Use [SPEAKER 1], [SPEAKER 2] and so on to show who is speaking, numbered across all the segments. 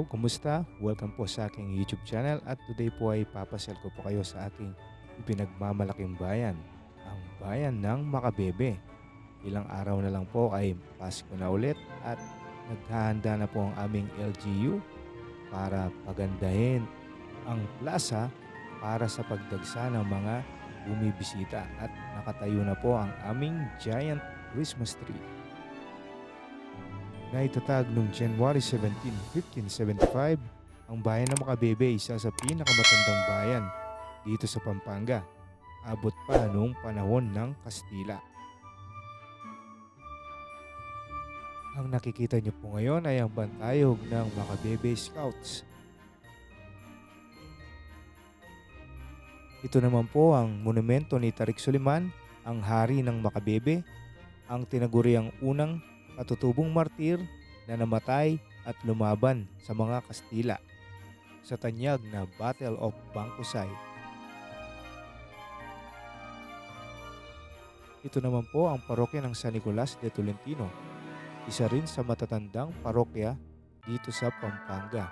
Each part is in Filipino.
[SPEAKER 1] kumusta? Welcome po sa aking YouTube channel at today po ay papasyal ko po kayo sa aking ipinagmamalaking bayan, ang bayan ng Makabebe. Ilang araw na lang po ay Pasko na ulit at naghahanda na po ang aming LGU para pagandahin ang plaza para sa pagdagsa ng mga bumibisita at nakatayo na po ang aming giant Christmas tree na itatag noong January 17, 1575. Ang bayan ng Makabebe ay isa sa pinakamatandang bayan dito sa Pampanga. Abot pa noong panahon ng Kastila. Ang nakikita niyo po ngayon ay ang bantayog ng Makabebe Scouts. Ito naman po ang monumento ni Tarik Soliman, ang hari ng Makabebe, ang tinaguriang unang katutubong martir na namatay at lumaban sa mga Kastila sa tanyag na Battle of Bangkusay. Ito naman po ang parokya ng San Nicolas de Tolentino, isa rin sa matatandang parokya dito sa Pampanga.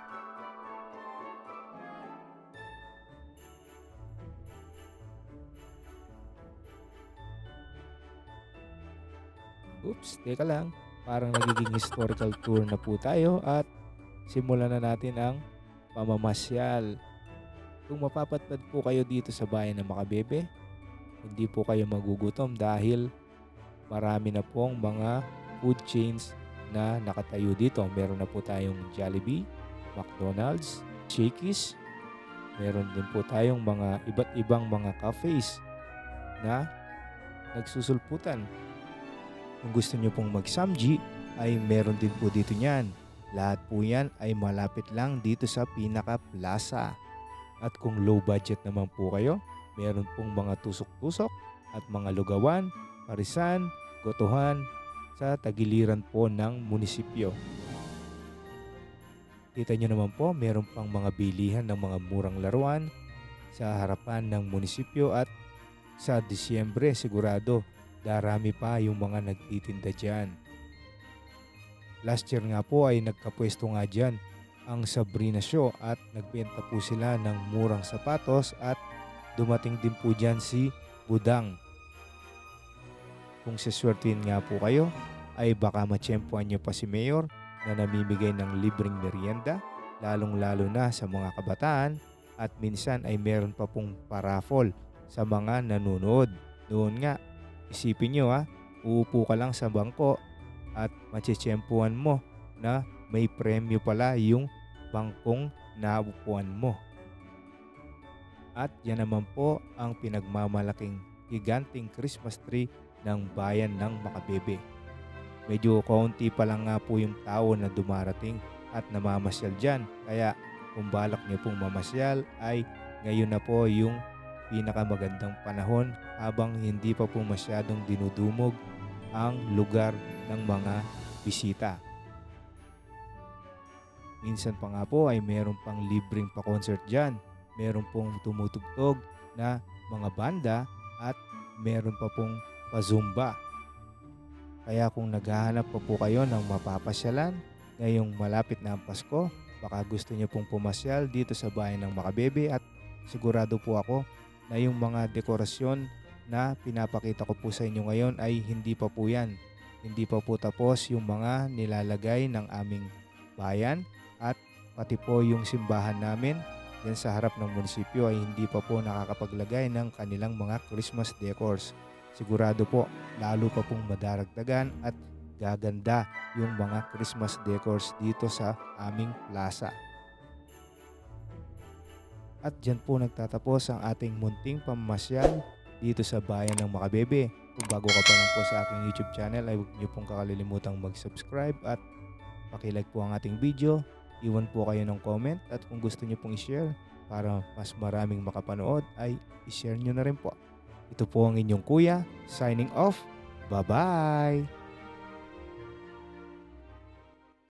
[SPEAKER 1] Oops, teka lang. Parang nagiging historical tour na po tayo at simulan na natin ang pamamasyal. Kung mapapatpad po kayo dito sa bayan ng Makabebe, hindi po kayo magugutom dahil marami na pong mga food chains na nakatayo dito. Meron na po tayong Jollibee, McDonald's, Shakey's. Meron din po tayong mga iba't ibang mga cafes na nagsusulputan. Kung gusto nyo pong mag-samji ay meron din po dito niyan. Lahat po yan ay malapit lang dito sa pinaka-plaza. At kung low budget naman po kayo, meron pong mga tusok-tusok at mga lugawan, parisan, gotohan sa tagiliran po ng munisipyo. Kita nyo naman po, meron pang mga bilihan ng mga murang laruan sa harapan ng munisipyo at sa Disyembre sigurado darami pa yung mga nagtitinda dyan. Last year nga po ay nagkapwesto nga dyan ang Sabrina Show at nagbenta po sila ng murang sapatos at dumating din po dyan si Budang. Kung saswertuin nga po kayo ay baka matsyempuan nyo pa si Mayor na namimigay ng libreng merienda lalong lalo na sa mga kabataan at minsan ay meron pa pong paraffol sa mga nanonood. Noon nga, isipin nyo uupo ka lang sa bangko at matsitsyempuan mo na may premyo pala yung bangkong naupuan mo. At yan naman po ang pinagmamalaking giganting Christmas tree ng bayan ng Makabebe. Medyo kaunti pa lang nga po yung tao na dumarating at namamasyal dyan. Kaya kung balak nyo pong mamasyal ay ngayon na po yung pinakamagandang panahon habang hindi pa po masyadong dinudumog ang lugar ng mga bisita. Minsan pa nga po ay meron pang libreng pa-concert dyan. Meron pong tumutugtog na mga banda at meron pa pong pa-zumba. Kaya kung naghahanap pa po kayo ng mapapasyalan ngayong malapit na ang Pasko, baka gusto nyo pong pumasyal dito sa bayan ng Makabebe at sigurado po ako na yung mga dekorasyon na pinapakita ko po sa inyo ngayon ay hindi pa po yan. Hindi pa po tapos yung mga nilalagay ng aming bayan at pati po yung simbahan namin yan sa harap ng munisipyo ay hindi pa po nakakapaglagay ng kanilang mga Christmas decors. Sigurado po lalo pa pong madaragdagan at gaganda yung mga Christmas decors dito sa aming plaza. At dyan po nagtatapos ang ating munting pamamasyal dito sa bayan ng Makabebe. Kung bago ka pa lang po sa aking YouTube channel ay huwag niyo pong kakalilimutang mag-subscribe at pakilike po ang ating video. Iwan po kayo ng comment at kung gusto niyo pong i-share para mas maraming makapanood ay i-share niyo na rin po. Ito po ang inyong kuya, signing off. Bye-bye!